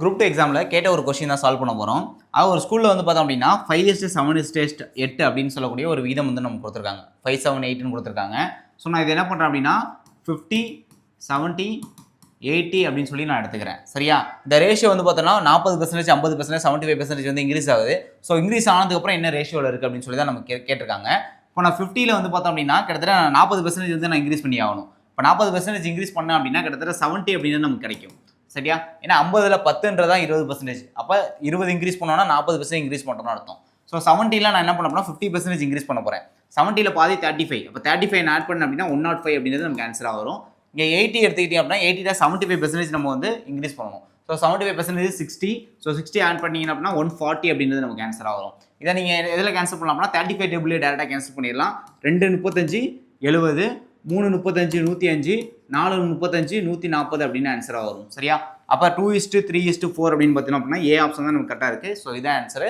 Group 2 எக்ஸாமில் கேட்ட ஒரு கொஸ்டின் தான் சால்வ் பண்ண போகிறோம். ஒரு ஸ்கூலில் வந்து பார்த்தோம் அப்படின்னா 5:7:8 அப்படின்னு சொல்லக்கூடிய ஒரு வீதம் வந்து நமக்கு கொடுத்துருக்காங்க. 5:7:8ன்னு கொடுத்துருக்காங்க. ஸோ நான் இது என்ன பண்ணுறேன் அப்படின்னா 50, 70, 80 அப்படின்னு சொல்லி நான் எடுத்துக்கிறேன். சரியா? இந்த ரேஷியோ வந்து பார்த்தோன்னா 40%, 50%, 75% வந்து இன்க்ரீஸ் ஆகுது. ஸோ இன்க்ரீஸ் ஆனதுக்கப்புறம் என்ன ரேஷியோவில் இருக்குது அப்படின்னு சொல்லி தான் நம்ம கேட்டிருக்காங்க. இப்போ நான் 50ல் வந்து பார்த்தோம் அப்படின்னா கிட்டத்தட்ட 40% வந்து நான் இன்க்ரீஸ் பண்ணி ஆகணும். இப்போ 40% இன்க்ரீஸ் பண்ணேன் அப்படின்னா கிட்டத்தட்ட 70 அப்படின்னு நமக்கு கிடைக்கும். சரியா? ஏன்னா 50ல் 10ன்றதான் 20%. அப்போ 20 இன்க்ரீஸ் பண்ணோன்னா 40% இன்க்ரீஸ் பண்ணுறோம்னு அர்த்தம். ஸோ 70ல் நான் என்ன பண்ண போறேன்னா 50% இன்க்ரீஸ் பண்ண போகிறேன். 70ல் பாதி 35. அப்போ 35 ஆட் பண்ண அப்படின்னா 105 அப்படின்றது நமக்கு ஆன்சராக வரும். இங்கே 80 எடுத்துக்கிட்டீங்க அப்படின்னா 80ல் 75% நம்ம வந்து இன்க்ரீஸ் பண்ணணும். ஸோ 75% 60. ஸோ 60 ஆட் பண்ணிங்க அப்படின்னா 140 அப்படின்றது நமக்கு ஆன்சராக வரும். இதை நீங்கள் எதில் கேன்சல் பண்ணலாம்னா 35 டேபிள்லேயே டேரெக்டாக கேன்சல் பண்ணிடலாம். 2 35 70, 3 35 105, 4 35 140 அப்படின்னு ஆன்சராக வரும். சரியா? அப்போ 2:3:4 அப்படின்னு பார்த்தீங்கன்னா அப்படின்னா ஏ ஆப்ஷன் தான் நமக்கு கரெக்டாக இருக்குது. ஸோ இதான் ஆன்சரு.